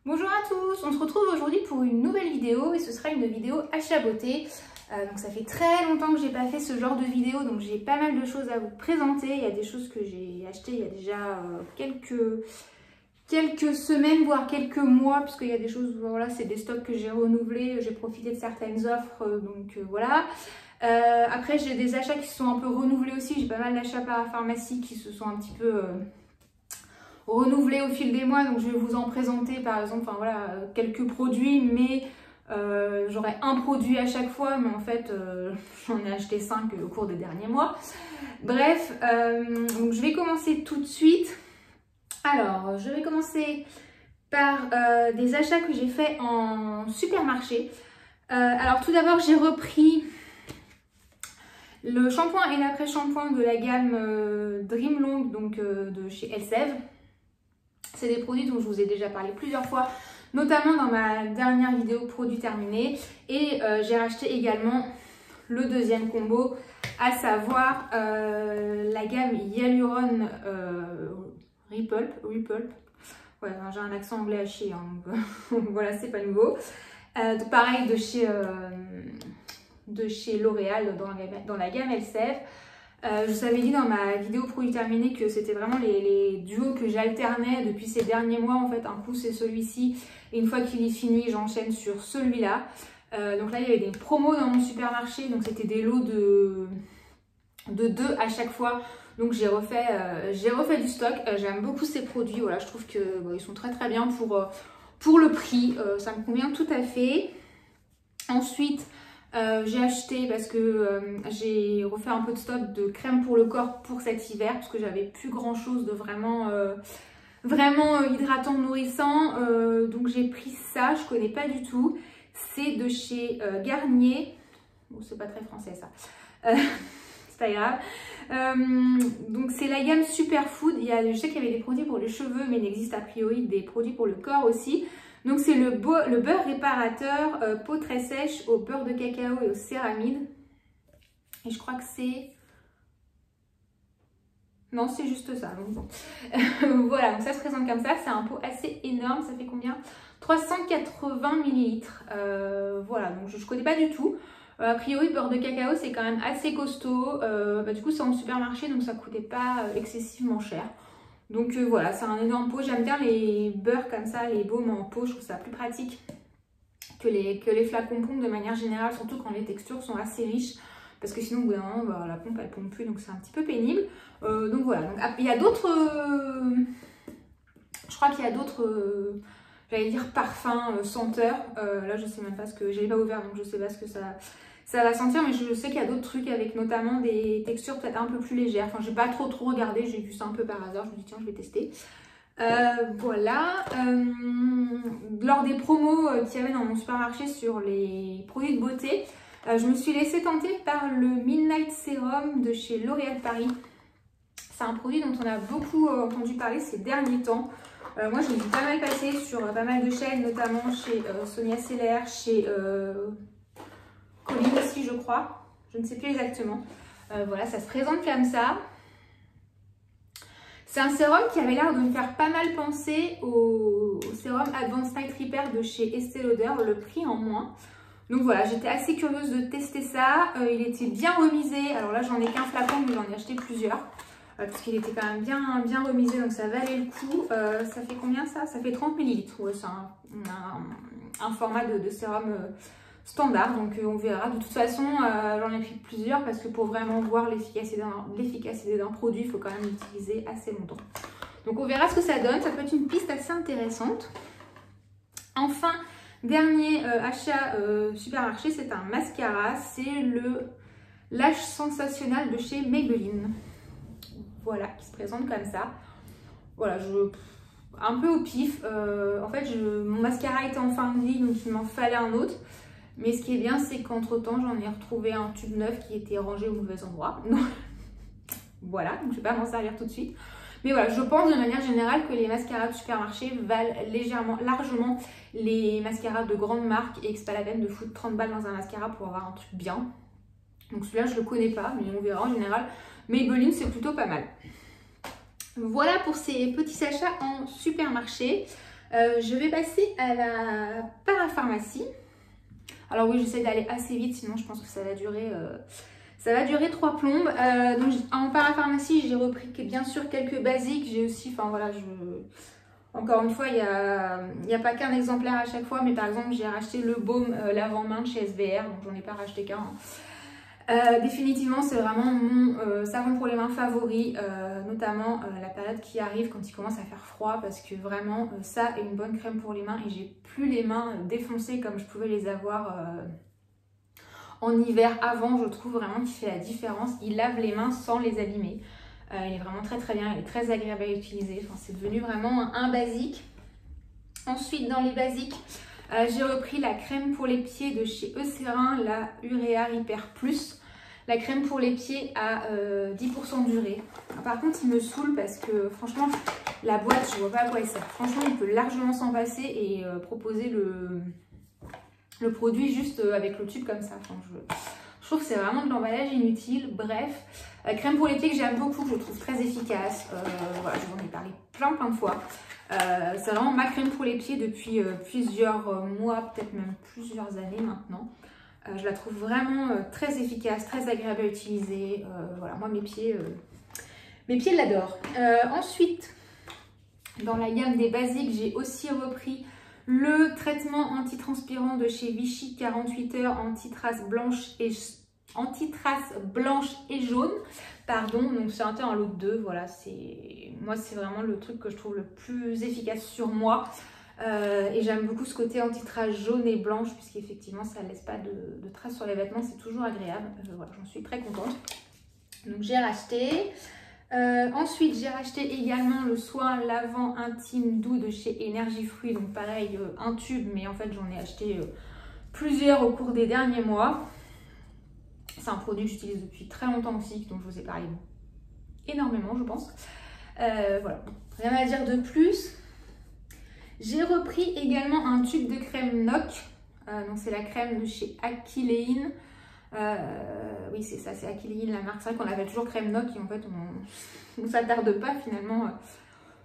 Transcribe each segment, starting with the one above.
Bonjour à tous, on se retrouve aujourd'hui pour une nouvelle vidéo et ce sera une vidéo achat beauté. Donc ça fait très longtemps que j'ai pas fait ce genre de vidéo, donc j'ai pas mal de choses à vous présenter. Il y a des choses que j'ai achetées il y a déjà quelques semaines, voire quelques mois, puisqu'il y a des choses, voilà, c'est des stocks que j'ai renouvelés, j'ai profité de certaines offres, voilà. Après j'ai des achats qui se sont un peu renouvelés aussi, j'ai pas mal d'achats parapharmacie qui se sont un petit peu renouvelés au fil des mois, donc je vais vous en présenter par exemple, quelques produits, mais j'aurai un produit à chaque fois, mais en fait j'en ai acheté 5 au cours des derniers mois. Bref, donc je vais commencer tout de suite. Alors, je vais commencer par des achats que j'ai fait en supermarché. Alors tout d'abord, j'ai repris le shampoing et l'après-shampoing de la gamme Dream Long, donc de chez Elseve. C'est des produits dont je vous ai déjà parlé plusieurs fois, notamment dans ma dernière vidéo produits terminés. Et j'ai racheté également le deuxième combo, à savoir la gamme Hyaluron Repulp. Ouais, j'ai un accent anglais à chier, hein, donc voilà, c'est pas nouveau. Pareil de chez L'Oréal dans la gamme Elseve. Je vous avais dit dans ma vidéo produit terminé que c'était vraiment les duos que j'alternais depuis ces derniers mois. En fait, un coup c'est celui-ci et une fois qu'il est fini, j'enchaîne sur celui-là. Donc là, il y avait des promos dans mon supermarché, donc c'était des lots de 2 à chaque fois. Donc j'ai refait du stock. J'aime beaucoup ces produits. Voilà, je trouve que ils sont très très bien pour le prix. Ça me convient tout à fait. Ensuite, j'ai acheté parce que j'ai refait un peu de stock de crème pour le corps pour cet hiver parce que j'avais plus grand chose de vraiment hydratant, nourrissant. Donc j'ai pris ça, je connais pas du tout. C'est de chez Garnier. Bon, c'est pas très français ça. C'est pas grave. Donc c'est la gamme Superfood. Je sais qu'il y avait des produits pour les cheveux, mais il existe a priori des produits pour le corps aussi. Donc c'est le beurre réparateur peau très sèche au beurre de cacao et au céramide. Et je crois que c'est... Non, c'est juste ça. Donc bon. Voilà, donc ça se présente comme ça. C'est un pot assez énorme. Ça fait combien? 380 ml. Voilà, donc je ne connais pas du tout. A priori, beurre de cacao, c'est quand même assez costaud. Du coup, c'est en supermarché, donc ça ne coûtait pas excessivement cher. Donc voilà, c'est un énorme pot. J'aime bien les beurres comme ça, les baumes en pot. Je trouve ça plus pratique que les flacons pompes de manière générale, surtout quand les textures sont assez riches. Parce que sinon, au bout d'un moment, la pompe, elle pompe plus, donc c'est un petit peu pénible. Donc voilà, donc, il y a d'autres... je crois qu'il y a d'autres... j'allais dire parfums, senteurs. Là, je sais même pas ce que... J'ai pas ouvert, donc je sais pas ce que ça va sentir, mais je sais qu'il y a d'autres trucs avec notamment des textures peut-être un peu plus légères. Enfin, j'ai pas trop regardé, j'ai vu ça un peu par hasard. Je me dis tiens, je vais tester. Voilà. Lors des promos qu'il y avait dans mon supermarché sur les produits de beauté, je me suis laissée tenter par le Midnight Serum de chez L'Oréal Paris. C'est un produit dont on a beaucoup entendu parler ces derniers temps. Moi, je l'ai vu pas mal passer sur pas mal de chaînes, notamment chez Sonia Seller, chez Colline aussi, je crois. Je ne sais plus exactement. Voilà, ça se présente comme ça. C'est un sérum qui avait l'air de me faire pas mal penser au sérum Advanced Night Repair de chez Estée Lauder, le prix en moins. Donc voilà, j'étais assez curieuse de tester ça. Il était bien remisé. Alors là, j'en ai qu'un flacon, mais j'en ai acheté plusieurs. Parce qu'il était quand même bien remisé, donc ça valait le coup. Ça fait combien ça? Ça fait 30 ml. Ouais, c'est un format de sérum standard, donc on verra. De toute façon, j'en ai pris plusieurs parce que pour vraiment voir l'efficacité d'un produit, il faut quand même l'utiliser assez longtemps. Donc on verra ce que ça donne. Ça peut être une piste assez intéressante. Enfin, dernier achat supermarché, c'est un mascara. C'est le Lash Sensationnel de chez Maybelline. Voilà, qui se présente comme ça. Voilà, un peu au pif. En fait, mon mascara était en fin de vie, donc il m'en fallait un autre. Mais ce qui est bien, c'est qu'entre temps, j'en ai retrouvé un tube neuf qui était rangé au mauvais endroit. Voilà, donc je ne vais pas m'en servir tout de suite. Mais voilà, je pense de manière générale que les mascaras de supermarché valent largement les mascaras de grande marque et que c'est pas la peine de foutre 30 balles dans un mascara pour avoir un truc bien. Donc celui-là, je le connais pas, mais on verra. En général, Maybelline, c'est plutôt pas mal. Voilà pour ces petits achats en supermarché. Je vais passer à la parapharmacie. Alors oui, j'essaie d'aller assez vite, sinon je pense que ça va durer 3 plombes. Donc en parapharmacie, j'ai repris bien sûr quelques basiques. J'ai aussi, enfin voilà, encore une fois, il n'y a pas qu'un exemplaire à chaque fois, mais par exemple, j'ai racheté le baume lavant-main de chez SBR, donc j'en ai pas racheté qu'un. Définitivement, c'est vraiment mon savon pour les mains favori, notamment la période qui arrive quand il commence à faire froid, parce que vraiment, ça est une bonne crème pour les mains et j'ai plus les mains défoncées comme je pouvais les avoir en hiver avant. Je trouve vraiment qu'il fait la différence. Il lave les mains sans les abîmer. Il est vraiment très très bien, il est très agréable à utiliser. Enfin, c'est devenu vraiment un basique. Ensuite, dans les basiques, j'ai repris la crème pour les pieds de chez Eucerin, la Urea Hyper Plus. La crème pour les pieds à 10% d'urée. Par contre, il me saoule parce que franchement, la boîte, je vois pas à quoi elle sert. Franchement, il peut largement s'en passer et proposer le produit juste avec le tube comme ça. Enfin, je trouve que c'est vraiment de l'emballage inutile. Bref, crème pour les pieds que j'aime beaucoup, que je trouve très efficace. Voilà, je vous en ai parlé plein de fois. C'est vraiment ma crème pour les pieds depuis plusieurs mois, peut-être même plusieurs années maintenant. Je la trouve vraiment très efficace, très agréable à utiliser. Voilà, moi mes pieds l'adorent. Ensuite, dans la gamme des basiques, j'ai aussi repris le traitement antitranspirant de chez Vichy 48 heures anti-traces blanches et jaunes. Pardon, donc c'est un teint en lot de 2. Voilà, moi c'est vraiment le truc que je trouve le plus efficace sur moi. Et j'aime beaucoup ce côté anti-traces jaune et blanche, puisqu'effectivement ça ne laisse pas de traces sur les vêtements, c'est toujours agréable. Voilà, j'en suis très contente. Donc j'ai racheté. Ensuite, j'ai racheté également le soin lavant intime doux de chez Énergie Fruits. Donc pareil, un tube, mais en fait j'en ai acheté plusieurs au cours des derniers mois. C'est un produit que j'utilise depuis très longtemps aussi, dont je vous ai parlé énormément, je pense. Voilà, rien à dire de plus. J'ai repris également un tube de crème NOC. Donc c'est la crème de chez Aquileine. Oui, c'est ça, c'est Aquileine la marque. C'est vrai qu'on appelle toujours crème NOC et en fait on ne s'attarde pas finalement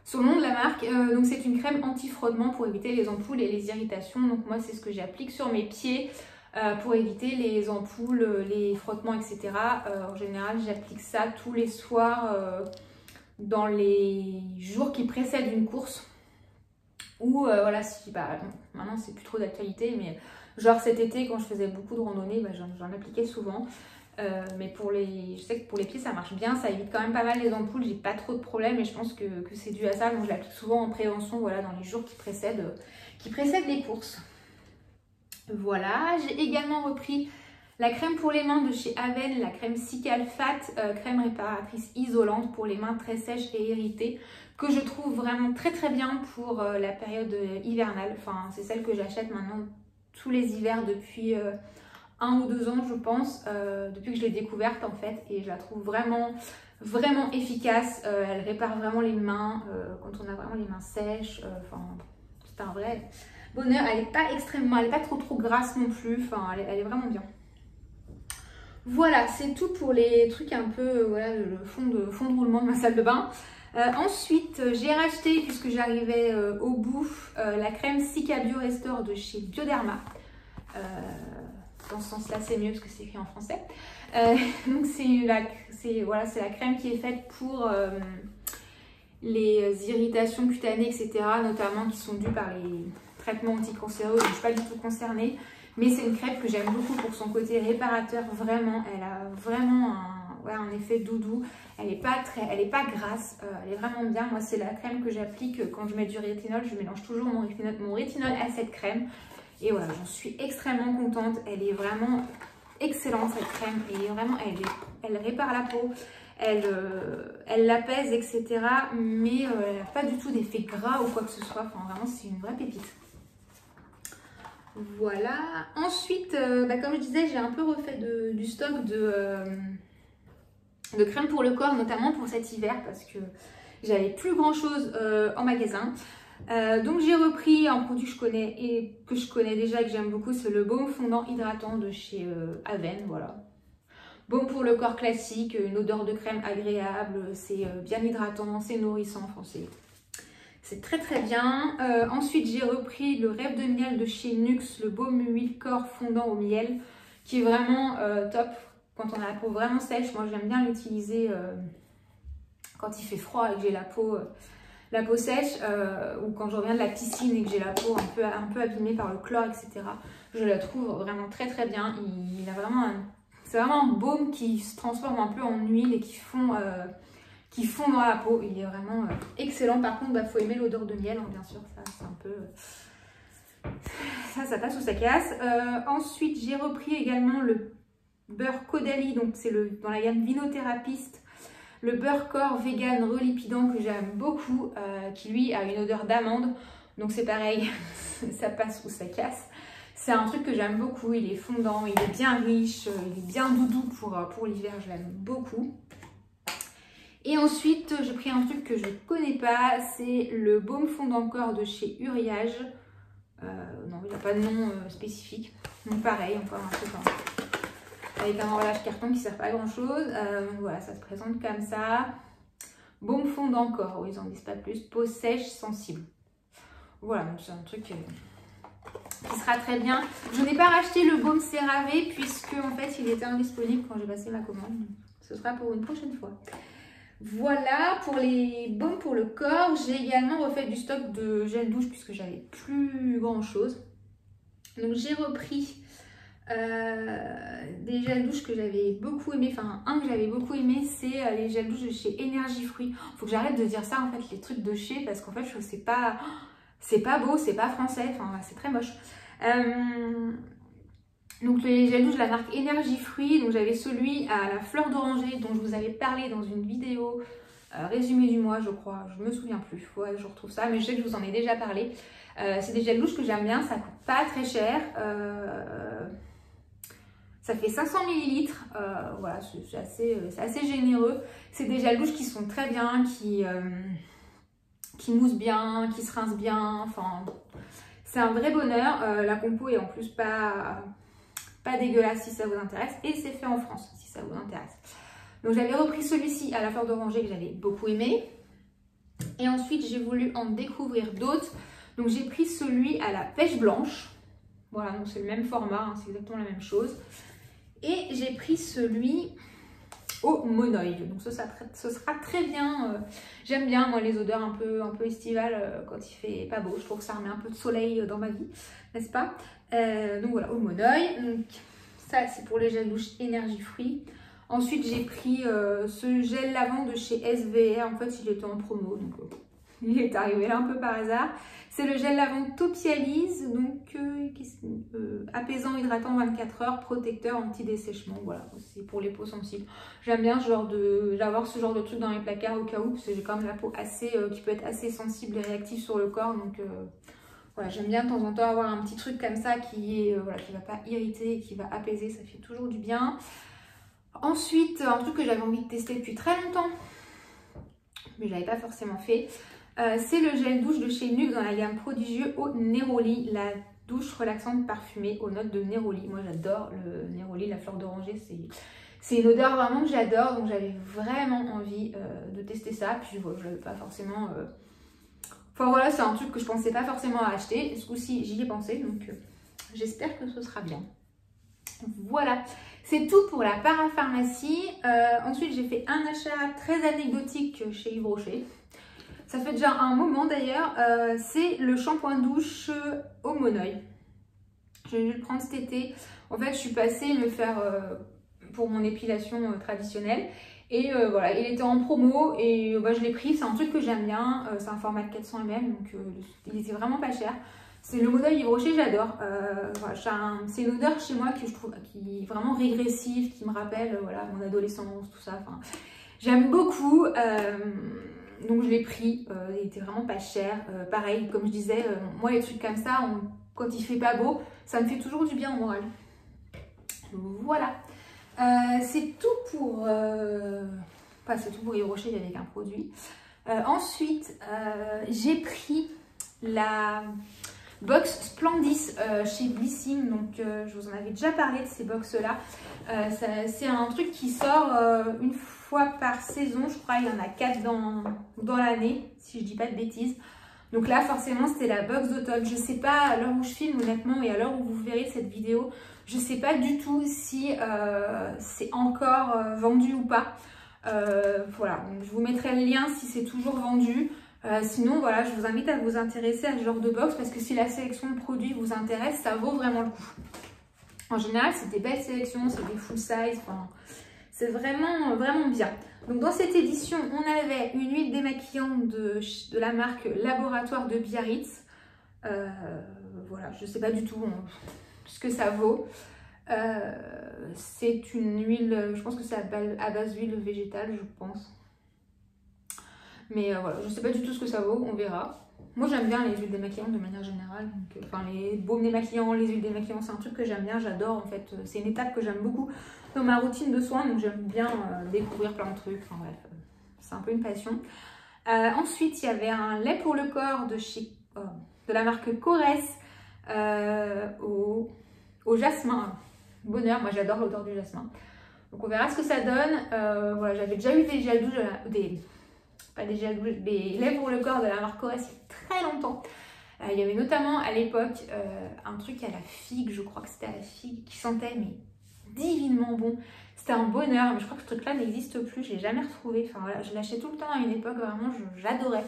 sur le nom de la marque. Donc c'est une crème anti-frottement pour éviter les ampoules et les irritations. Donc moi c'est ce que j'applique sur mes pieds pour éviter les ampoules, les frottements, etc. En général j'applique ça tous les soirs dans les jours qui précèdent une course. Ou voilà, si maintenant c'est plus trop d'actualité, mais genre cet été quand je faisais beaucoup de randonnées, j'en appliquais souvent. Mais je sais que pour les pieds ça marche bien, ça évite quand même pas mal les ampoules, j'ai pas trop de problèmes et je pense que c'est dû à ça. Donc je l'applique souvent en prévention, voilà, dans les jours qui précèdent les courses. Voilà, j'ai également repris la crème pour les mains de chez Aven, la crème Cical Fat, crème réparatrice isolante pour les mains très sèches et irritées, que je trouve vraiment très très bien pour la période hivernale. Enfin, c'est celle que j'achète maintenant tous les hivers depuis 1 ou 2 ans, je pense, depuis que je l'ai découverte en fait, et je la trouve vraiment vraiment efficace. Elle répare vraiment les mains quand on a vraiment les mains sèches. Enfin, c'est un vrai bonheur. Elle n'est pas trop grasse non plus. Enfin, elle est vraiment bien. Voilà, c'est tout pour les trucs un peu, voilà, le fond de roulement de ma salle de bain. Ensuite, j'ai racheté, puisque j'arrivais au bout, la crème Cica Bio Restore de chez Bioderma. Dans ce sens-là, c'est mieux parce que c'est écrit en français. Donc, c'est la crème qui est faite pour les irritations cutanées, etc., notamment qui sont dues par les traitements anticancéreux. Donc, je ne suis pas du tout concernée. Mais c'est une crème que j'aime beaucoup pour son côté réparateur, vraiment. Elle a vraiment un effet doudou. Elle n'est pas grasse, elle est vraiment bien. Moi, c'est la crème que j'applique quand je mets du rétinol. Je mélange toujours mon rétinol à cette crème. Et voilà, j'en suis extrêmement contente. Elle est vraiment excellente, cette crème. Et vraiment, elle répare la peau, elle l'apaise, etc. Mais elle n'a pas du tout d'effet gras ou quoi que ce soit. Enfin, vraiment, c'est une vraie pépite. Voilà. Ensuite, comme je disais, j'ai un peu refait du stock de crème pour le corps, notamment pour cet hiver, parce que j'avais plus grand chose en magasin. Donc j'ai repris un produit que je connais et que je connais déjà et que j'aime beaucoup, c'est le baume fondant hydratant de chez Aven. Voilà. Baume pour le corps classique, une odeur de crème agréable, c'est bien hydratant, c'est nourrissant, enfin, C'est très très bien. Ensuite, j'ai repris le Rêve de miel de chez Nuxe, le baume huile corps fondant au miel, qui est vraiment top quand on a la peau vraiment sèche. Moi, j'aime bien l'utiliser quand il fait froid et que j'ai la peau sèche, ou quand je reviens de la piscine et que j'ai la peau un peu abîmée par le chlore, etc. Je la trouve vraiment très très bien. C'est vraiment un baume qui se transforme un peu en huile et qui fond dans la peau. Il est vraiment excellent. Par contre, faut aimer l'odeur de miel, hein, bien sûr. Ça, c'est un peu... Ça passe ou ça casse. Ensuite, j'ai repris également le beurre Caudalie. Donc, c'est dans la gamme Vinotherapiste. Le beurre corps vegan relipidant que j'aime beaucoup. Qui, lui, a une odeur d'amande. Donc, c'est pareil. Ça passe ou ça casse. C'est un truc que j'aime beaucoup. Il est fondant, il est bien riche, il est bien doudou pour l'hiver. Je l'aime beaucoup. Et ensuite, j'ai pris un truc que je ne connais pas, c'est le baume fondant corps de chez Uriage. Non, il n'y a pas de nom spécifique. Donc pareil, encore un truc avec un emballage carton qui ne sert pas à grand chose. Voilà, ça se présente comme ça. Baume fondant corps, ils n'en disent pas plus. Peau sèche, sensible. Voilà, donc c'est un truc qui sera très bien. Je n'ai pas racheté le baume CeraVe puisque en fait il était indisponible quand j'ai passé ma commande. Ce sera pour une prochaine fois. Voilà pour les baumes pour le corps. J'ai également refait du stock de gel douche puisque j'avais plus grand chose. Donc j'ai repris des gels douche que j'avais beaucoup aimé. Enfin un que j'avais beaucoup aimé, c'est les gels douche de chez Énergie Fruits. Faut que j'arrête de dire ça en fait, les trucs de chez, parce qu'en fait je trouve que c'est pas beau, c'est pas français. Enfin c'est très moche. Donc les gels douche de la marque Énergie Fruits, donc j'avais celui à la fleur d'oranger dont je vous avais parlé dans une vidéo résumé du mois je crois, je me souviens plus, ouais, je retrouve ça, mais je sais que je vous en ai déjà parlé. C'est des gels douche que j'aime bien, ça coûte pas très cher, ça fait 500 ml, voilà, c'est assez généreux. C'est des gels douche qui sont très bien, qui moussent bien, qui se rincent bien, enfin c'est un vrai bonheur. La compo est en plus pas dégueulasse si ça vous intéresse, et c'est fait en France si ça vous intéresse. Donc j'avais repris celui-ci à la fleur d'oranger que j'avais beaucoup aimé, et ensuite j'ai voulu en découvrir d'autres. Donc j'ai pris celui à la pêche blanche, voilà, donc c'est le même format, hein, c'est exactement la même chose, et j'ai pris celui au monoï. Donc ce sera très bien. J'aime bien moi les odeurs un peu estivales quand il fait pas beau. Je trouve que ça remet un peu de soleil dans ma vie, n'est-ce pas? Donc voilà, au monoï. Donc ça c'est pour les gels douche Énergie Fruits. Ensuite j'ai pris ce gel lavant de chez SVR. En fait il était en promo, donc il est arrivé là un peu par hasard. C'est le gel lavant Topialise, donc apaisant, hydratant 24 heures, protecteur, anti-dessèchement. Voilà, c'est pour les peaux sensibles. J'aime bien d'avoir ce genre de truc dans les placards au cas où, parce que j'ai quand même la peau qui peut être assez sensible et réactive sur le corps. Donc voilà, j'aime bien de temps en temps avoir un petit truc comme ça qui va pas irriter, qui va apaiser, ça fait toujours du bien. Ensuite, un truc que j'avais envie de tester depuis très longtemps, mais je l'avais pas forcément fait. C'est le gel douche de chez Nuxe dans la gamme Prodigieux au Néroli, la douche relaxante parfumée aux notes de Néroli. Moi j'adore le Néroli, la fleur d'oranger, c'est une odeur vraiment que j'adore, donc j'avais vraiment envie de tester ça. Puis voilà, je l'avais pas forcément... Enfin voilà, c'est un truc que je pensais pas forcément à acheter. Ce coup-ci j'y ai pensé, donc j'espère que ce sera bien. Voilà, c'est tout pour la parapharmacie. Ensuite j'ai fait un achat très anecdotique chez Yves Rocher. Ça fait déjà un moment d'ailleurs, c'est le shampoing douche au monoï. J'ai dû le prendre cet été. En fait, je suis passée me faire pour mon épilation traditionnelle. Et voilà, il était en promo et je l'ai pris. C'est un truc que j'aime bien. C'est un format de 400 ml, donc il était vraiment pas cher. C'est le monoï Yves Rocher, j'adore. Voilà, c'est une odeur chez moi que je trouve qui est vraiment régressive, qui me rappelle voilà, mon adolescence, tout ça. Enfin, j'aime beaucoup. Donc je l'ai pris, il était vraiment pas cher. Pareil, comme je disais, moi les trucs comme ça, quand il fait pas beau, ça me fait toujours du bien au moral. Voilà, c'est tout pour... c'est tout pour Yves Rocher avec un produit. Ensuite, j'ai pris la box Splendis chez Blissing. Donc je vous en avais déjà parlé de ces box là. C'est un truc qui sort une fois par saison, je crois. Il y en a 4 dans l'année, si je dis pas de bêtises. Donc là, forcément, c'était la box d'automne. Je sais pas à l'heure où je filme, honnêtement, et à l'heure où vous verrez cette vidéo, je sais pas du tout si c'est encore vendu ou pas. Voilà, donc je vous mettrai le lien si c'est toujours vendu. Sinon, voilà, je vous invite à vous intéresser à ce genre de box parce que si la sélection de produits vous intéresse, ça vaut vraiment le coup. En général, c'est des belles sélections, c'est des full size, enfin, c'est vraiment, vraiment bien. Donc dans cette édition, on avait une huile démaquillante de la marque Laboratoire de Biarritz. Voilà, je ne sais pas du tout ce que ça vaut. C'est une huile, je pense que c'est à base d'huile végétale, je pense. Mais voilà, je ne sais pas du tout ce que ça vaut, on verra. Moi j'aime bien les huiles démaquillantes de manière générale. Donc, enfin les baumes démaquillants, les huiles démaquillantes, c'est un truc que j'aime bien, j'adore en fait. C'est une étape que j'aime beaucoup dans ma routine de soins, donc j'aime bien découvrir plein de trucs. Enfin bref, c'est un peu une passion. Ensuite, il y avait un lait pour le corps de la marque Corès au jasmin. Bonheur, moi j'adore l'odeur du jasmin. Donc on verra ce que ça donne. Voilà, j'avais déjà eu des gels douche, des laits pour le corps de la marque Corès il y a très longtemps. Il y avait notamment à l'époque un truc à la figue, je crois que c'était à la figue, qui sentait mais divinement bon. C'était un bonheur, mais je crois que ce truc là n'existe plus, je l'ai jamais retrouvé. Enfin voilà, je l'achetais tout le temps à une époque, vraiment j'adorais.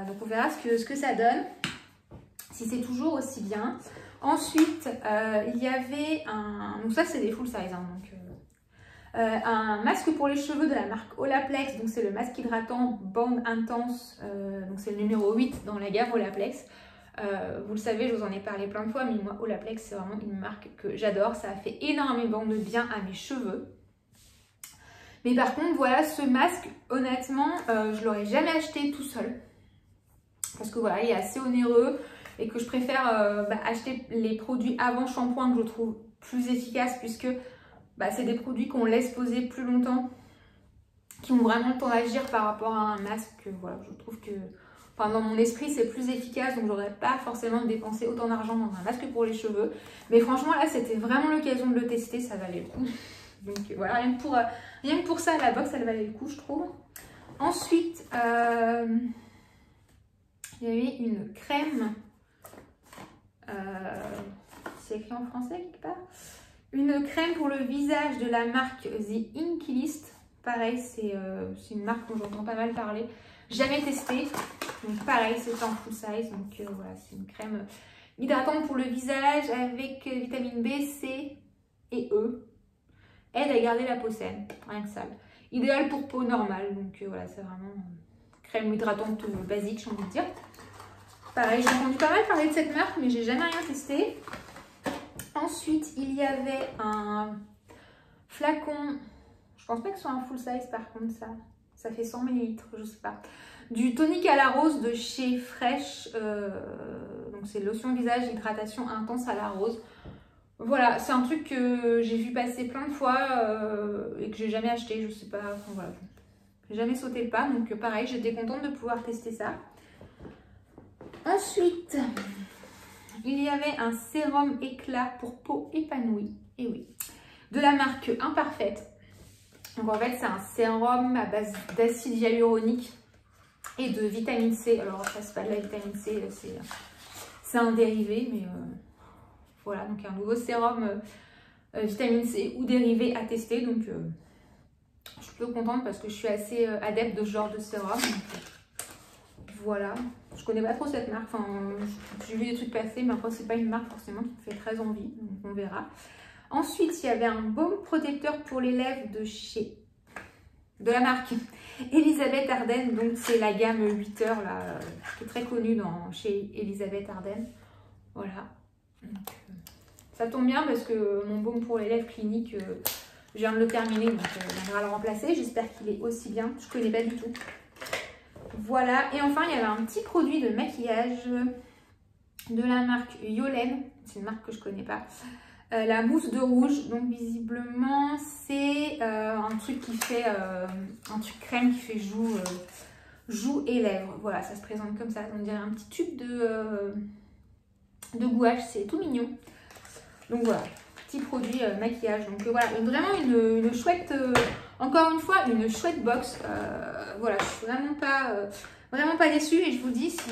Donc on verra ce que ça donne, si c'est toujours aussi bien. Ensuite, il y avait un... Donc ça c'est des full size, hein, donc... un masque pour les cheveux de la marque Olaplex, donc c'est le masque hydratant bande intense, donc c'est le numéro 8 dans la gamme Olaplex. Vous le savez, je vous en ai parlé plein de fois, mais moi Olaplex c'est vraiment une marque que j'adore, ça a fait énormément de bien à mes cheveux. Mais par contre voilà, ce masque honnêtement je l'aurais jamais acheté tout seul, parce que voilà, il est assez onéreux et que je préfère acheter les produits avant shampoing que je trouve plus efficaces, puisque c'est des produits qu'on laisse poser plus longtemps, qui ont vraiment le temps d'agir par rapport à un masque. Voilà, je trouve que, enfin, dans mon esprit, c'est plus efficace, donc j'aurais pas forcément dépensé autant d'argent dans un masque pour les cheveux. Mais franchement, là, c'était vraiment l'occasion de le tester, ça valait le coup. Donc voilà, rien que pour ça, la box, elle valait le coup, je trouve. Ensuite, il y avait une crème. C'est écrit en français quelque part. Une crème pour le visage de la marque The Inkilist. Pareil, c'est une marque dont j'entends pas mal parler. Jamais testé. Donc pareil, c'est en full size. Donc voilà, c'est une crème hydratante pour le visage avec vitamine B, C et E. Aide à garder la peau saine, rien que ça. Idéal pour peau normale. Donc voilà, c'est vraiment crème hydratante basique, j'ai envie de dire. Pareil, j'ai entendu pas mal parler de cette marque, mais j'ai jamais rien testé. Ensuite, il y avait un flacon, je pense pas que ce soit un full size par contre, ça fait 100 ml, je sais pas. Du tonique à la rose de chez Fresh, donc c'est lotion visage, hydratation intense à la rose. Voilà, c'est un truc que j'ai vu passer plein de fois et que j'ai jamais acheté, je sais pas, enfin voilà. J'ai jamais sauté le pas, donc pareil, j'étais contente de pouvoir tester ça. Ensuite... il y avait un sérum éclat pour peau épanouie, et oui, de la marque Imparfaite. Donc en fait, c'est un sérum à base d'acide hyaluronique et de vitamine C. Alors ça, c'est pas de la vitamine C, c'est un dérivé, mais voilà, donc un nouveau sérum vitamine C ou dérivé à tester. Donc je suis plutôt contente parce que je suis assez adepte de ce genre de sérum. Voilà, je connais pas trop cette marque, enfin, j'ai vu des trucs passer, mais après c'est pas une marque forcément qui me fait très envie, donc on verra. Ensuite, il y avait un baume protecteur pour les lèvres de la marque Elisabeth Arden, donc c'est la gamme 8 heures là, qui est très connue chez Elisabeth Arden. Voilà, donc, ça tombe bien parce que mon baume pour les lèvres clinique, je viens de le terminer, donc on viendra le remplacer. J'espère qu'il est aussi bien, je connais pas du tout. Voilà, et enfin il y avait un petit produit de maquillage de la marque Yolène, c'est une marque que je connais pas. La mousse de rouge, donc visiblement c'est un truc qui fait, un truc crème qui fait joues et lèvres. Voilà, ça se présente comme ça, on dirait un petit tube de gouache, c'est tout mignon. Donc voilà, petit produit maquillage. Donc voilà, vraiment une chouette, encore une fois, une chouette box. Voilà, je suis vraiment vraiment pas déçue et je vous dis si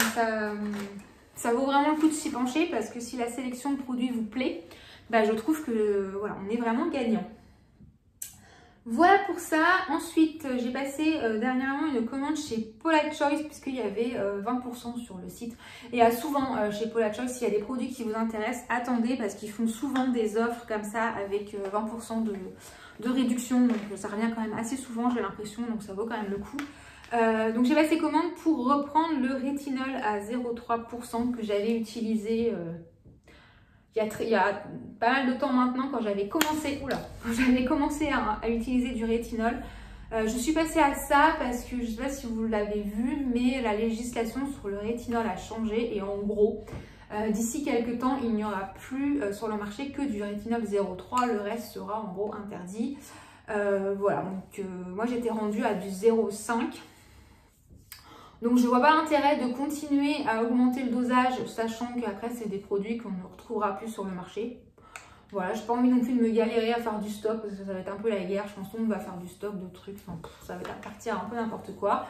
ça vaut vraiment le coup de s'y pencher parce que si la sélection de produits vous plaît, bah, je trouve que voilà, on est vraiment gagnant. Voilà pour ça. Ensuite, j'ai passé dernièrement une commande chez Polite Choice puisqu'il y avait 20% sur le site. Et souvent chez Polite Choice, s'il y a des produits qui vous intéressent, attendez parce qu'ils font souvent des offres comme ça avec 20% de réduction. Donc ça revient quand même assez souvent, j'ai l'impression, donc ça vaut quand même le coup. Donc j'ai passé commande pour reprendre le rétinol à 0,3% que j'avais utilisé il y a pas mal de temps maintenant quand j'avais commencé, à utiliser du rétinol. Je suis passée à ça parce que je ne sais pas si vous l'avez vu, mais la législation sur le rétinol a changé et en gros, d'ici quelques temps, il n'y aura plus sur le marché que du rétinol 0,3, le reste sera en gros interdit. Voilà, donc moi j'étais rendue à du 0,5. Donc je ne vois pas l'intérêt de continuer à augmenter le dosage, sachant qu'après c'est des produits qu'on ne retrouvera plus sur le marché. Voilà, je n'ai pas envie non plus de me galérer à faire du stock, parce que ça va être un peu la guerre, je pense qu'on va faire du stock de trucs, enfin, ça va partir un peu n'importe quoi.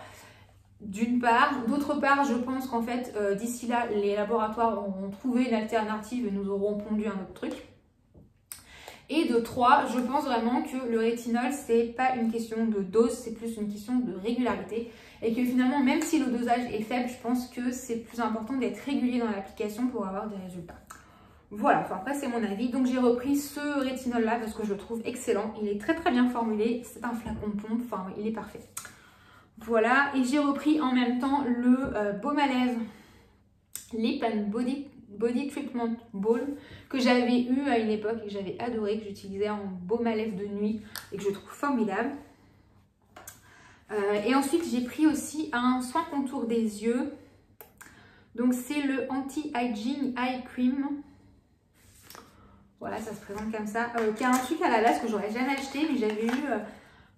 D'une part. D'autre part, je pense qu'en fait, d'ici là, les laboratoires auront trouvé une alternative et nous auront pondu un autre truc. Et de 3, je pense vraiment que le rétinol, c'est pas une question de dose, c'est plus une question de régularité. Et que finalement, même si le dosage est faible, je pense que c'est plus important d'être régulier dans l'application pour avoir des résultats. Voilà, enfin après c'est mon avis. Donc j'ai repris ce rétinol là parce que je le trouve excellent. Il est très très bien formulé, c'est un flacon de pompe, enfin il est parfait. Voilà, et j'ai repris en même temps le baume à lèvres Lip and Body Treatment Balm que j'avais eu à une époque et que j'avais adoré, que j'utilisais en baume à lèvres de nuit et que je trouve formidable. Et ensuite j'ai pris aussi un soin contour des yeux. Donc c'est le Anti-Aging Eye Cream. Voilà, ça se présente comme ça. Qui a un truc à la base que j'aurais jamais acheté, mais j'avais eu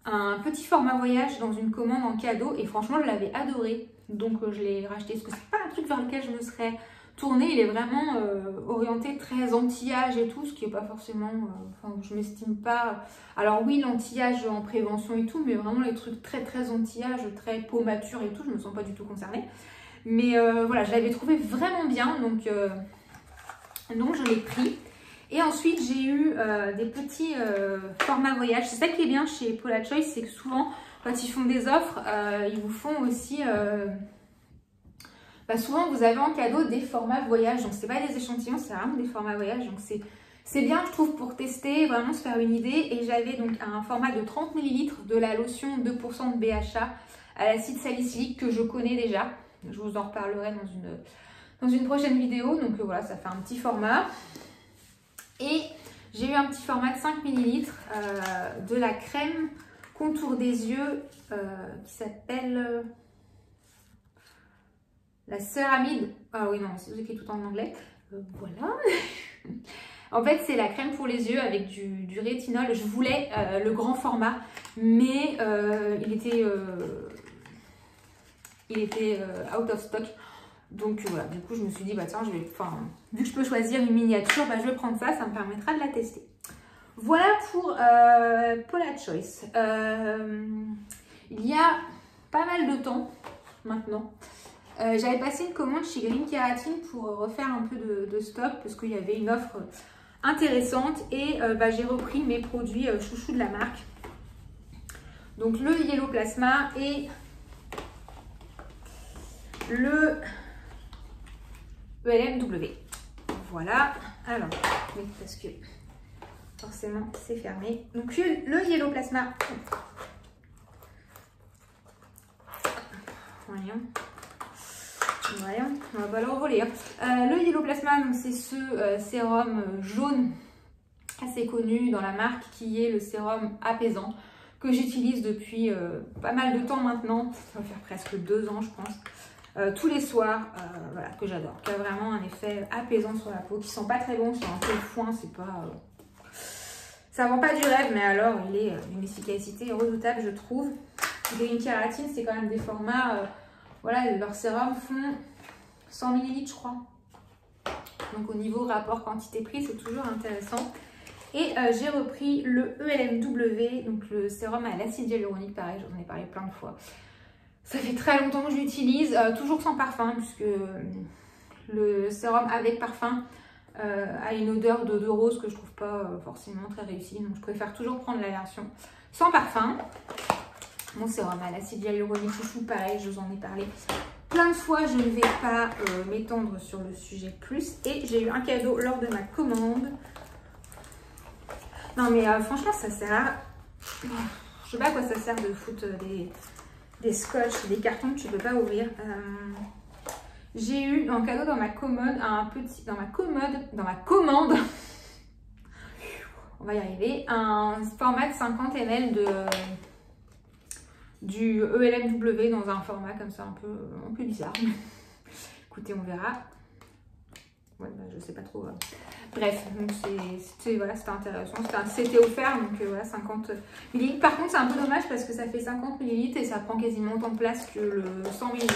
un petit format voyage dans une commande en cadeau et franchement je l'avais adoré. Donc je l'ai racheté parce que c'est pas un truc vers lequel je me serais tournée. Il est vraiment orienté très anti-âge et tout, ce qui est pas forcément... Enfin, je m'estime pas... Alors oui, l'anti-âge en prévention et tout, mais vraiment les trucs très très anti-âge, très peau mature et tout, je me sens pas du tout concernée. Mais voilà, je l'avais trouvé vraiment bien, donc je l'ai pris. Et ensuite, j'ai eu des petits formats voyage. C'est ça qui est bien chez Polite Choice, c'est que souvent, quand ils font des offres, ils vous font aussi... souvent, vous avez en cadeau des formats voyage. Donc, c'est pas des échantillons, c'est vraiment des formats voyage. Donc, c'est bien, je trouve, pour tester, vraiment se faire une idée. Et j'avais donc un format de 30 ml de la lotion 2% de BHA à l'acide salicylique que je connais déjà. Je vous en reparlerai dans une prochaine vidéo. Donc, voilà, ça fait un petit format. Et j'ai eu un petit format de 5 ml de la crème contour des yeux qui s'appelle la céramide. Ah oui, non, c'est écrit tout en anglais. Voilà. En fait, c'est la crème pour les yeux avec du rétinol. Je voulais le grand format, mais il était out of stock. Donc voilà, du coup je me suis dit, bah tiens, vu que je peux choisir une miniature, je vais prendre ça, ça me permettra de la tester. Voilà pour Polite Choice. Il y a pas mal de temps maintenant, j'avais passé une commande chez Green Keratin pour refaire un peu de stock parce qu'il y avait une offre intéressante et j'ai repris mes produits chouchous de la marque. Donc le Yellow Plasma et le ELMW. Voilà. Alors, oui, parce que forcément c'est fermé. Donc le Yellow Plasma. Voyons, on va pas le revoler. Le Yellow Plasma, c'est ce sérum jaune assez connu dans la marque qui est le sérum apaisant que j'utilise depuis pas mal de temps maintenant. Ça va faire presque 2 ans, je pense. Tous les soirs, voilà, que j'adore, qui a vraiment un effet apaisant sur la peau, qui sent pas très bon, sur un peu le foin, c'est pas... ça vend pas du rêve, mais alors il est d'une efficacité redoutable, je trouve. Green Keratin, c'est quand même des formats, voilà, leurs sérums font 100 ml, je crois. Donc au niveau rapport quantité-prix, c'est toujours intéressant. Et j'ai repris le ELMW, donc le sérum à l'acide hyaluronique, pareil, j'en ai parlé plein de fois. Ça fait très longtemps que je l'utilise, toujours sans parfum, puisque le sérum avec parfum a une odeur de rose que je trouve pas forcément très réussie. Donc je préfère toujours prendre la version sans parfum. Mon sérum à l'acide hyaluronique chouchou, pareil, je vous en ai parlé plein de fois. Je ne vais pas m'étendre sur le sujet plus. Et j'ai eu un cadeau lors de ma commande. Non mais franchement ça sert à... Je sais pas à quoi ça sert de foutre des scotch, des cartons que tu peux pas ouvrir. J'ai eu en cadeau dans ma commode dans ma commande, on va y arriver, un format de 50 ml du ELMW dans un format comme ça un peu bizarre. Écoutez, on verra. Ouais, bah, je sais pas trop. Bref, donc voilà, c'était intéressant. C'était offert, donc voilà, 50 ml. Par contre, c'est un peu dommage parce que ça fait 50 ml et ça prend quasiment autant de place que le 100 ml.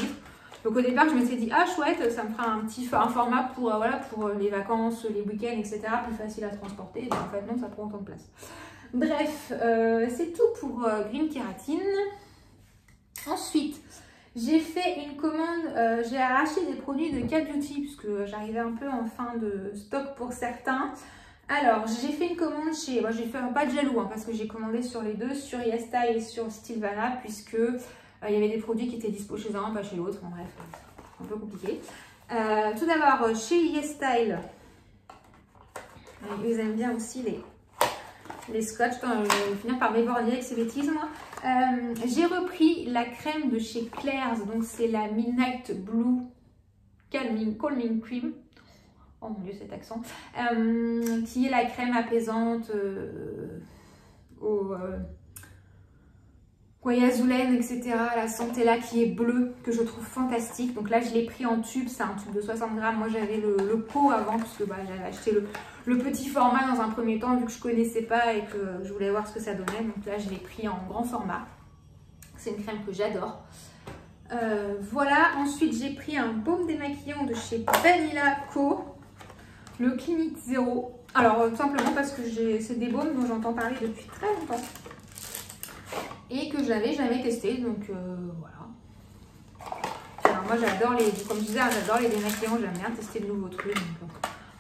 Donc au départ, je m'étais dit, ah chouette, ça me fera un format pour, voilà, pour les vacances, les week-ends, etc. Plus facile à transporter. Et en fait, non, ça prend autant de place. Bref, c'est tout pour Green Kératine. Ensuite, j'ai fait une commande, j'ai arraché des produits de K-Beauty puisque j'arrivais un peu en fin de stock pour certains. Alors, j'ai fait une commande chez, moi j'ai fait pas de jaloux parce que j'ai commandé sur les deux, sur YesStyle et sur Stilvana, puisque il y avait des produits qui étaient dispo chez un, pas chez l'autre. En bref, c'est un peu compliqué. Tout d'abord, chez YesStyle, ils aiment bien aussi les scotch. Je vais finir par m'éborgner avec ces bêtises, moi. J'ai repris la crème de chez Claire's, donc c'est la Midnight Blue Calming Cream. Oh mon dieu, cet accent. Qui est la crème apaisante au guayazulène, etc. La Centella qui est bleue, que je trouve fantastique. Donc là, je l'ai pris en tube, c'est un tube de 60 grammes. Moi, j'avais le pot avant, parce que j'avais acheté le petit format dans un premier temps, vu que je ne connaissais pas et que je voulais voir ce que ça donnait. Donc là, je l'ai pris en grand format. C'est une crème que j'adore. Voilà, ensuite, j'ai pris un baume démaquillant de chez Vanilla Co. Le Clinique Zéro. Alors, tout simplement parce que c'est des baumes dont j'entends parler depuis très longtemps. Et que je n'avais jamais testé, donc voilà. Alors moi j'adore comme je disais, j'adore les démaquillants, j'aime bien tester de nouveaux trucs. Donc,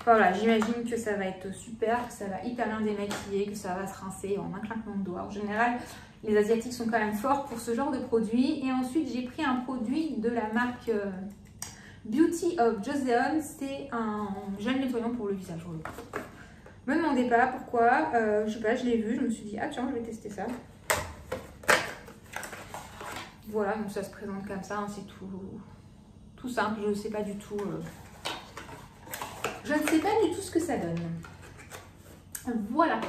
voilà, j'imagine que ça va être super, que ça va hyper bien démaquiller, que ça va se rincer en un claquement de doigts. En général, les Asiatiques sont quand même forts pour ce genre de produit. Et ensuite, j'ai pris un produit de la marque Beauty of Joseon. C'est un gel nettoyant pour le visage. Me demandez pas pourquoi, je sais pas, je l'ai vu, je me suis dit, ah tiens, je vais tester ça. Voilà, donc ça se présente comme ça, hein, c'est tout simple, je ne sais pas du tout. Je ne sais pas du tout ce que ça donne. Voilà.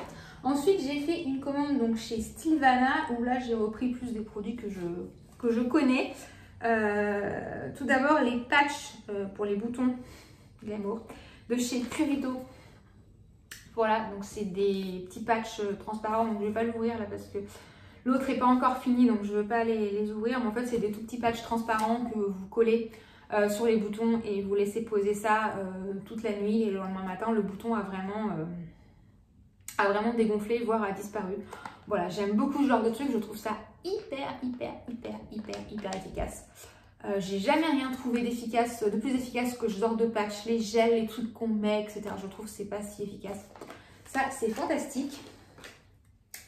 Ensuite, j'ai fait une commande donc chez Stilvana, où là j'ai repris plus des produits que je connais. Tout d'abord, les patchs pour les boutons Glamour de chez Purito. Voilà, donc c'est des petits patchs transparents, donc je ne vais pas l'ouvrir là parce que l'autre n'est pas encore fini, donc je ne veux pas les ouvrir. Mais en fait, c'est des tout petits patchs transparents que vous collez sur les boutons et vous laissez poser ça toute la nuit. Et le lendemain matin, le bouton a vraiment dégonflé, voire a disparu. Voilà, j'aime beaucoup ce genre de truc. Je trouve ça hyper efficace. J'ai jamais rien trouvé de plus efficace que ce genre de patch, les gels, les trucs qu'on met, etc. Je trouve que c'est pas si efficace. Ça, c'est fantastique.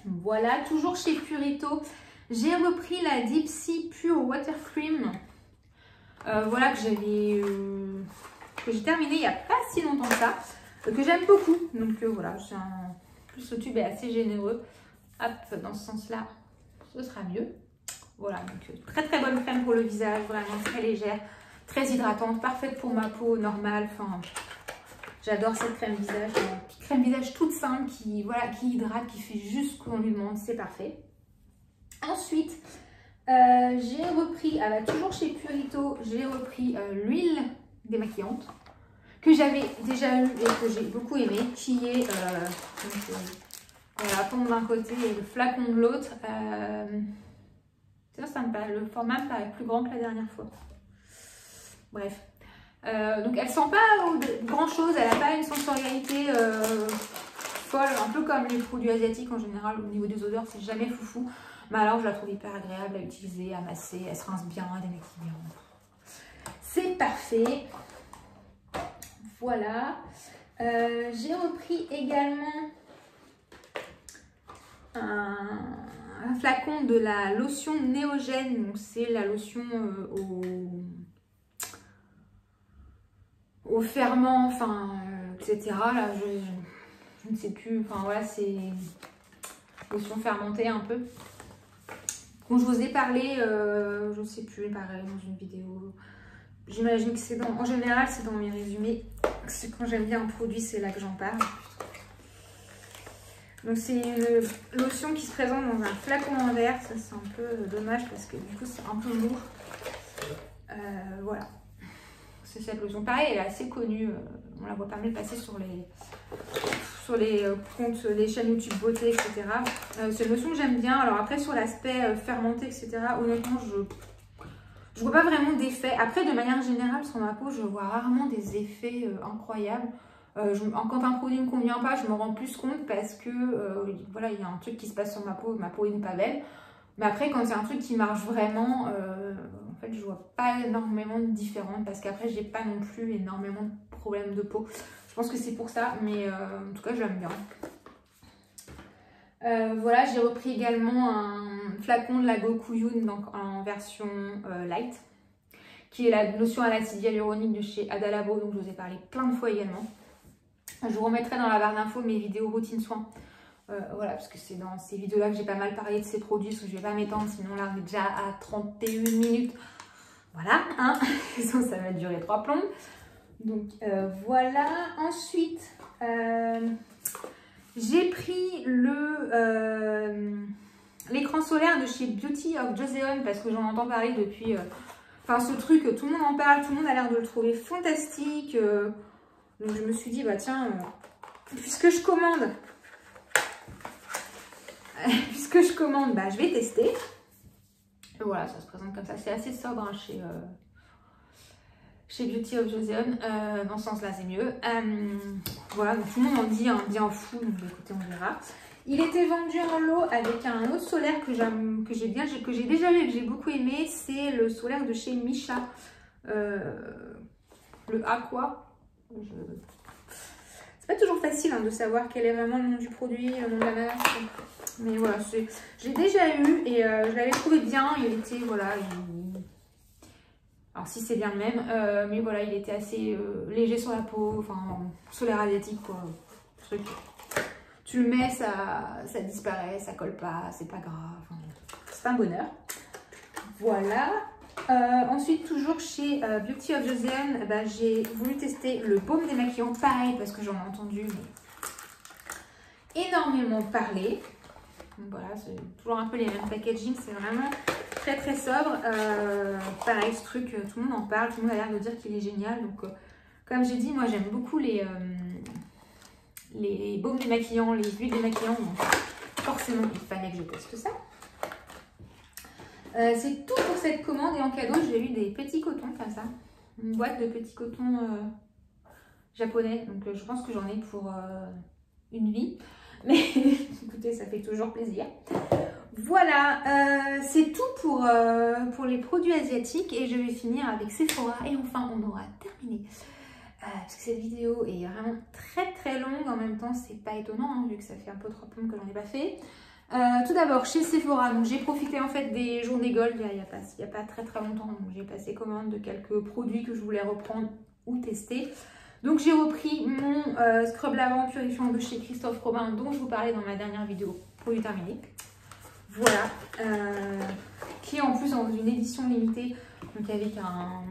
Voilà, toujours chez Purito, j'ai repris la Deep Sea Pure Water Cream. Voilà, que j'ai terminé il n'y a pas si longtemps que ça, que j'aime beaucoup. Donc voilà, plus le tube est assez généreux. Hop, dans ce sens-là, ce sera mieux. Voilà, donc très bonne crème pour le visage, vraiment très légère, très hydratante, parfaite pour ma peau normale. Enfin, j'adore cette crème visage, une crème visage toute simple qui hydrate, qui fait juste ce qu'on lui demande, c'est parfait. Ensuite, j'ai repris, toujours chez Purito, j'ai repris l'huile démaquillante que j'avais déjà eu et que j'ai beaucoup aimé, qui est la pompe d'un côté et le flacon de l'autre. Le format me paraît plus grand que la dernière fois. Bref. Donc elle sent pas grand chose, elle n'a pas une sensorialité folle, un peu comme les produits asiatiques en général. Au niveau des odeurs, c'est jamais foufou. Mais alors je la trouve hyper agréable à utiliser, à masser, elle se rince bien, elle démaquille bien. C'est parfait. Voilà. J'ai repris également un flacon de la lotion Néogène. Donc c'est la lotion au ferment, enfin, etc. Là, je ne sais plus. Enfin voilà, c'est lotion fermentée un peu. Quand je vous ai parlé, je ne sais plus, pareil, dans une vidéo. J'imagine que c'est dans... En général, c'est dans mes résumés. C'est quand j'aime bien un produit, c'est là que j'en parle. Donc c'est une lotion qui se présente dans un flacon en verre. Ça, c'est un peu dommage parce que du coup, c'est un peu lourd. Voilà. C'est cette lotion. Pareil, elle est assez connue. On la voit pas mal passer sur les comptes, les chaînes YouTube beauté, etc. C'est une lotion que j'aime bien. Alors après, sur l'aspect fermenté, etc., honnêtement, je vois pas vraiment d'effet. Après, de manière générale, sur ma peau, je vois rarement des effets incroyables. Quand un produit ne me convient pas, je me rends plus compte parce que voilà, il y a un truc qui se passe sur ma peau n'est pas belle. Mais après, quand c'est un truc qui marche vraiment, en fait, je vois pas énormément de différence parce qu'après, j'ai pas non plus énormément de problèmes de peau. Je pense que c'est pour ça, mais en tout cas, j'aime bien. Voilà, j'ai repris également un flacon de la Gokuyun donc en version light, qui est la lotion à l'acide hyaluronique de chez Adalabo, donc je vous ai parlé plein de fois également. Je vous remettrai dans la barre d'infos mes vidéos routine soins. Voilà, parce que c'est dans ces vidéos-là que j'ai pas mal parlé de ces produits, parce que je vais pas m'étendre, sinon là on est déjà à 31 minutes. Voilà, hein, sinon ça va durer 3 plombes. Donc voilà, ensuite... j'ai pris l'écran solaire de chez Beauty of Joseon parce que j'en entends parler depuis... Enfin, ce truc, tout le monde en parle, tout le monde a l'air de le trouver fantastique. Donc, je me suis dit, bah tiens, puisque je commande, bah, je vais tester. Et voilà, ça se présente comme ça. C'est assez sobre hein, chez Beauty of Joseon. Dans ce sens-là, c'est mieux. Voilà, donc tout le monde en dit un bien fou. Donc écoutez, on verra. Il était vendu en lot avec un autre solaire que j'ai déjà eu et que j'ai beaucoup aimé. C'est le solaire de chez Misha. Le Aqua. C'est pas toujours facile hein, de savoir quel est vraiment le nom du produit, le nom de la marque. Mais voilà, je l'ai déjà eu et je l'avais trouvé bien. Il était, voilà, alors si c'est bien le même, mais voilà, il était assez léger sur la peau, enfin, solaire asiatique quoi. Truc. Tu le mets, ça disparaît, ça colle pas, c'est pas grave. Enfin, c'est un bonheur. Voilà. Ensuite, toujours chez Beauty of Joseon, bah, j'ai voulu tester le baume démaquillant. Pareil, parce que j'en ai entendu énormément parler. Donc, voilà, c'est toujours un peu les mêmes packaging. C'est vraiment très très sobre. Pareil, ce truc, tout le monde en parle. Tout le monde a l'air de dire qu'il est génial. Donc, comme j'ai dit, moi j'aime beaucoup les baumes démaquillants, les huiles démaquillantes. Donc, forcément, il fallait que je teste ça. C'est tout pour cette commande et en cadeau j'ai eu des petits cotons comme ça, une boîte de petits cotons japonais, donc je pense que j'en ai pour une vie, mais écoutez ça fait toujours plaisir. Voilà, c'est tout pour les produits asiatiques et je vais finir avec Sephora et enfin on aura terminé. Parce que cette vidéo est vraiment très très longue, en même temps c'est pas étonnant hein, vu que ça fait un peu 3 plombes que j'en ai pas fait. Tout d'abord chez Sephora, donc j'ai profité en fait des journées gold il y a pas très très longtemps, donc j'ai passé commande de quelques produits que je voulais reprendre ou tester. Donc j'ai repris mon scrub lavant purifiant de chez Christophe Robin dont je vous parlais dans ma dernière vidéo pour lui terminer. Voilà, qui est en plus dans une édition limitée, donc avec un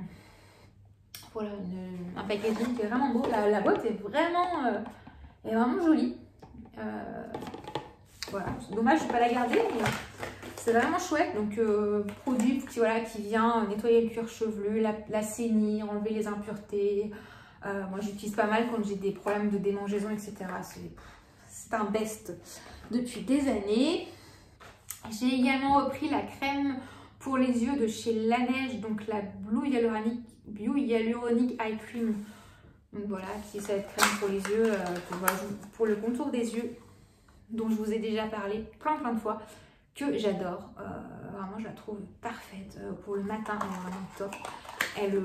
packaging qui est vraiment beau. La boîte est vraiment jolie. Voilà, c'est dommage je ne vais pas la garder, mais c'est vraiment chouette. Donc, produit qui vient nettoyer le cuir chevelu, l'assainir, enlever les impuretés. Moi, j'utilise pas mal quand j'ai des problèmes de démangeaison, etc. C'est un best depuis des années. J'ai également repris la crème pour les yeux de chez Laneige, donc la Blue Hyaluronic Eye Cream. Donc voilà, qui est cette crème pour les yeux, pour le contour des yeux, dont je vous ai déjà parlé plein de fois, que j'adore. Vraiment, je la trouve parfaite pour le matin, elle est vraiment top. Elle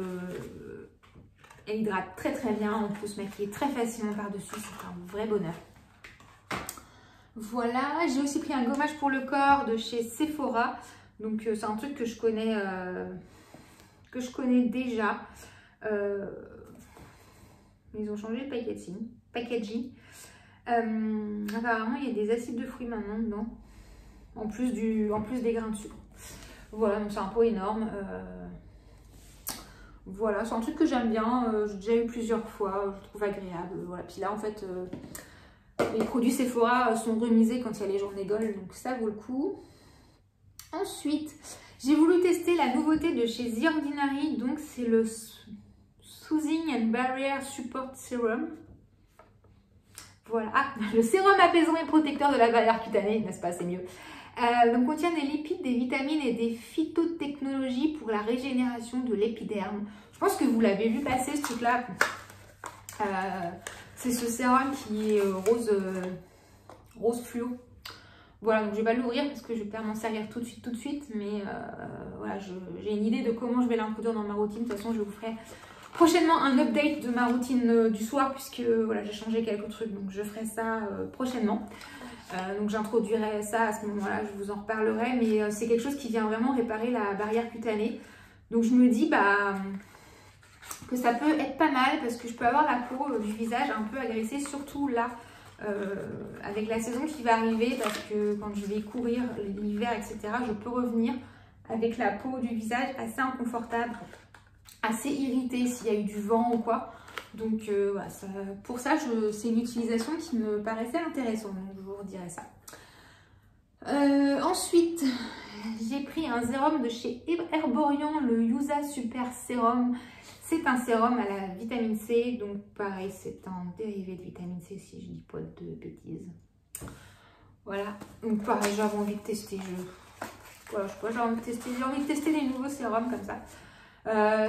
hydrate très très bien, on peut se maquiller très facilement par-dessus, c'est un vrai bonheur. Voilà, j'ai aussi pris un gommage pour le corps de chez Sephora. Donc c'est un truc que je connais déjà. Ils ont changé le packaging. Apparemment, il y a des acides de fruits maintenant dedans, en plus des grains de sucre. Voilà, donc c'est un pot énorme. Voilà, c'est un truc que j'aime bien, j'ai déjà eu plusieurs fois, je trouve agréable. Voilà. Puis là, en fait, les produits Sephora sont remisés quand il y a les journées Gold, donc ça vaut le coup. Ensuite, j'ai voulu tester la nouveauté de chez The Ordinary, donc c'est le Soothing and Barrier Support Serum. Voilà, le sérum apaisant et protecteur de la barrière cutanée, n'est-ce pas, c'est mieux. Donc contient des lipides, des vitamines et des phytotechnologies pour la régénération de l'épiderme. Je pense que vous l'avez vu passer ce truc-là. C'est ce sérum qui est rose fluo. Voilà, donc je vais pas l'ouvrir parce que je vais pas m'en servir tout de suite. Mais voilà, j'ai une idée de comment je vais l'introduire dans ma routine. De toute façon, je vous ferai prochainement un update de ma routine du soir puisque voilà, j'ai changé quelques trucs. Donc je ferai ça prochainement. Donc j'introduirai ça à ce moment-là, je vous en reparlerai, mais c'est quelque chose qui vient vraiment réparer la barrière cutanée. Donc je me dis que ça peut être pas mal parce que je peux avoir la peau du visage un peu agressée, surtout là, avec la saison qui va arriver, parce que quand je vais courir l'hiver, etc., je peux revenir avec la peau du visage assez inconfortable, assez irritée s'il y a eu du vent ou quoi. Donc voilà, pour ça, c'est une utilisation qui me paraissait intéressante, donc je vous redirai ça. Ensuite, j'ai pris un sérum de chez Herborian, le Yusa Super Sérum. C'est un sérum à la vitamine C, donc pareil, c'est un dérivé de vitamine C si je dis pas de bêtises. Voilà, donc pareil, j'avais envie de tester. Voilà, je sais pas, j'ai envie de tester des nouveaux sérums comme ça.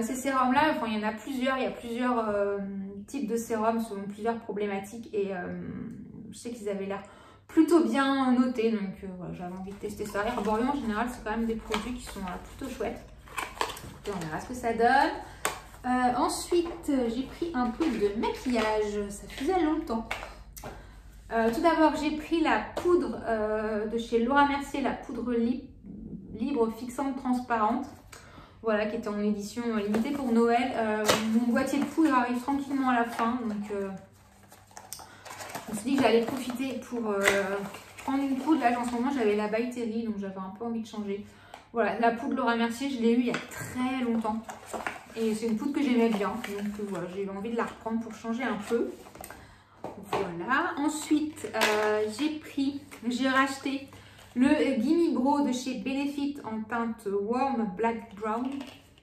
Ces sérums-là, enfin, il y en a plusieurs, il y a plusieurs types de sérums selon plusieurs problématiques et je sais qu'ils avaient l'air plutôt bien notés, donc voilà, j'avais envie de tester ça. Herborian en général, c'est quand même des produits qui sont plutôt chouettes. Et on verra ce que ça donne. Ensuite, j'ai pris un peu de maquillage, ça faisait longtemps. Tout d'abord, j'ai pris la poudre de chez Laura Mercier, la poudre libre fixante transparente. Voilà, qui était en édition limitée pour Noël. Mon boîtier de poudre arrive tranquillement à la fin, donc je me suis dit que j'allais profiter pour prendre une poudre. Là, en ce moment, j'avais la By Terry, donc j'avais un peu envie de changer. Voilà, la poudre Laura Mercier, je l'ai eue il y a très longtemps. Et c'est une poudre que j'aimais bien, donc voilà, j'ai eu envie de la reprendre pour changer un peu. Voilà, ensuite, j'ai racheté le Gimme Brow de chez Benefit en teinte Warm Black Brown,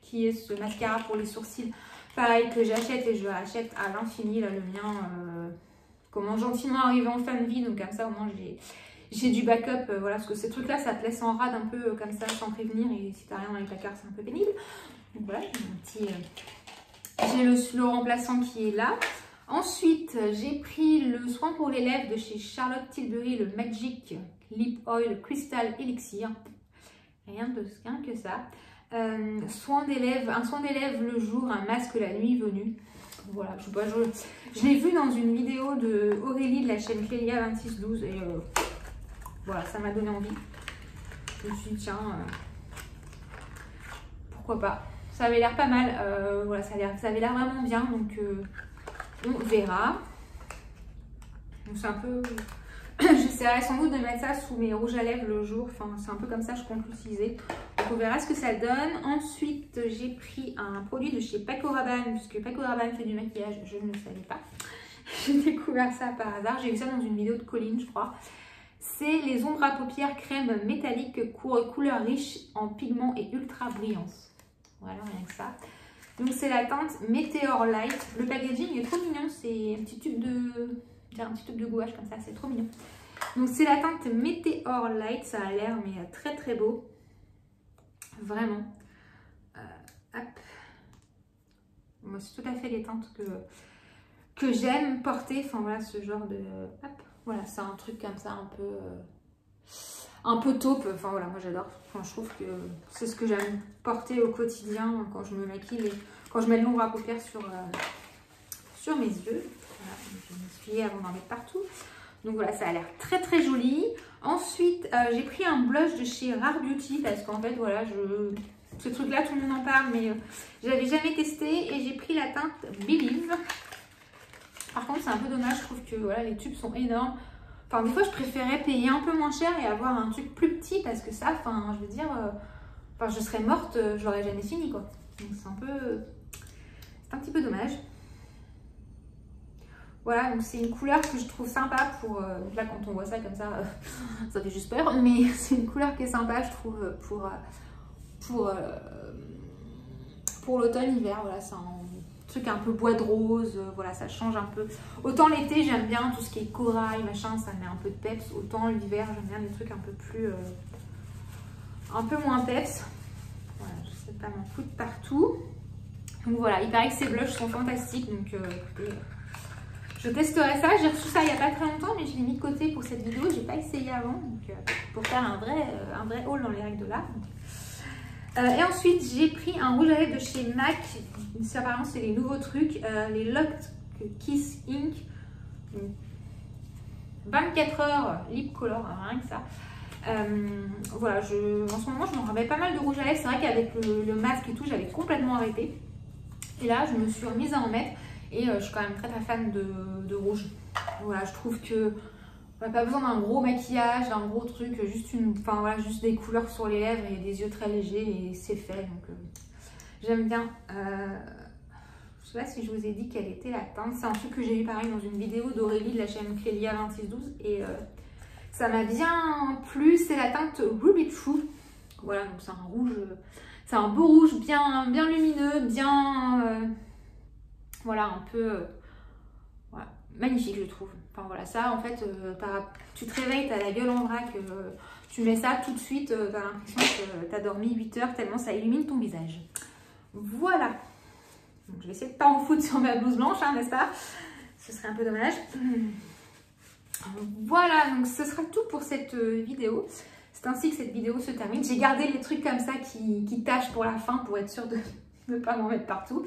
qui est ce mascara pour les sourcils. Pareil que j'achète et je rachète à l'infini. Là, le mien commence gentiment à arriver en fin de vie, donc comme ça au moins j'ai du backup. Voilà, parce que ces trucs-là, ça te laisse en rade un peu comme ça sans prévenir. Et si t'as rien dans les placards, c'est un peu pénible. Donc voilà, j'ai le remplaçant qui est là. Ensuite, j'ai pris le soin pour les lèvres de chez Charlotte Tilbury, le Magic Lip Oil Crystal Elixir. Rien que ça. Un soin des lèvres le jour, un masque la nuit venue. Voilà, je l'ai vu dans une vidéo de Aurélie de la chaîne Clélia 2612 et voilà, ça m'a donné envie. Je me suis dit, tiens, pourquoi pas. Ça avait l'air pas mal, voilà, ça avait l'air vraiment bien, donc on verra. Donc c'est un peu... J'essaierai sans doute de mettre ça sous mes rouges à lèvres le jour. Enfin, c'est un peu comme ça que je compte l'utiliser. Donc on verra ce que ça donne. Ensuite, j'ai pris un produit de chez Paco Rabanne, puisque Paco Rabanne fait du maquillage, je ne le savais pas. J'ai découvert ça par hasard. J'ai vu ça dans une vidéo de Colline, je crois. C'est les ombres à paupières crème métallique couleur riche en pigments et ultra brillance. Voilà, rien que ça. Donc c'est la teinte Meteor Light. Le packaging est trop mignon. C'est un petit tube de gouache comme ça, c'est trop mignon. Donc c'est la teinte Meteor Light. Ça a l'air mais très très beau. Vraiment. Hop. Moi c'est tout à fait les teintes que j'aime porter. Enfin voilà, ce genre de... Hop. Voilà, c'est un truc comme ça un peu taupe. Enfin voilà, moi j'adore. Enfin, je trouve que c'est ce que j'aime porter au quotidien quand je me maquille et quand je mets le l'ombre à paupières sur mes yeux. Voilà, je vais m'essuyer avant d'en mettre partout. Donc voilà, ça a l'air très très joli. Ensuite, j'ai pris un blush de chez Rare Beauty parce qu'en fait, voilà, ce truc-là, tout le monde en parle, mais je l'avais jamais testé. Et j'ai pris la teinte Believe. Par contre, c'est un peu dommage, je trouve que voilà, les tubes sont énormes. Enfin, des fois, je préférais payer un peu moins cher et avoir un truc plus petit parce que ça, enfin, je veux dire, je serais morte, je l'aurais jamais fini, quoi. Donc, c'est un petit peu dommage. Voilà, donc c'est une couleur que je trouve sympa pour... là, quand on voit ça comme ça, ça fait juste peur. Mais c'est une couleur qui est sympa, je trouve, pour l'automne-hiver. Voilà, c'est un truc un peu bois de rose. Voilà, ça change un peu. Autant l'été, j'aime bien tout ce qui est corail, machin, ça met un peu de peps. Autant l'hiver, j'aime bien des trucs un peu plus... un peu moins peps. Voilà, je sais pas, m'en foutre partout. Donc voilà, il paraît que ces blushs sont fantastiques. Donc écoutez... je testerai ça, j'ai reçu ça il n'y a pas très longtemps, mais je l'ai mis de côté pour cette vidéo, j'ai pas essayé avant, donc, pour faire un vrai haul dans les règles de l'art. Et ensuite, j'ai pris un rouge à lèvres de chez MAC, apparemment c'est les nouveaux trucs, les Locked Kiss Ink, 24 heures lip color, rien que ça. Voilà, en ce moment je m'en remets pas mal de rouge à lèvres, c'est vrai qu'avec le masque et tout, j'avais complètement arrêté. Et là, je me suis remise à en mettre. Et je suis quand même très fan de rouge. Voilà, je trouve que on n'a pas besoin d'un gros maquillage, d'un gros truc, voilà, juste des couleurs sur les lèvres et des yeux très légers et c'est fait. Donc j'aime bien. Je sais pas si je vous ai dit quelle était la teinte. C'est un truc que j'ai eu pareil dans une vidéo d'Aurélie de la chaîne Clélia 2612 et ça m'a bien plu. C'est la teinte Ruby True. Voilà, donc c'est un rouge, c'est un beau rouge bien lumineux, bien voilà, un peu voilà, magnifique, je trouve. Enfin voilà, ça en fait, tu te réveilles, tu as la gueule en vrac, tu mets ça tout de suite, tu as l'impression que tu as dormi 8 heures tellement ça illumine ton visage. Voilà. Donc, je vais essayer de pas en foutre sur ma blouse blanche, hein, n'est-ce pas? Ce serait un peu dommage. Voilà, donc ce sera tout pour cette vidéo. C'est ainsi que cette vidéo se termine. J'ai gardé les trucs comme ça qui tâchent pour la fin pour être sûre de ne pas m'en mettre partout.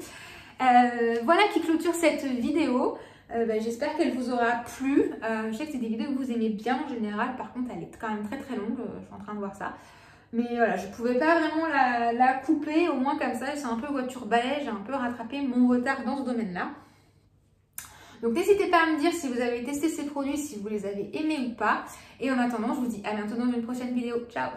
Voilà qui clôture cette vidéo. J'espère qu'elle vous aura plu. Je sais que c'est des vidéos que vous aimez bien en général. Par contre, elle est quand même très longue. Je suis en train de voir ça. Mais voilà, je ne pouvais pas vraiment la couper. Au moins comme ça, c'est un peu voiture balai. J'ai un peu rattrapé mon retard dans ce domaine-là. Donc n'hésitez pas à me dire si vous avez testé ces produits, si vous les avez aimés ou pas. Et en attendant, je vous dis à bientôt dans une prochaine vidéo. Ciao!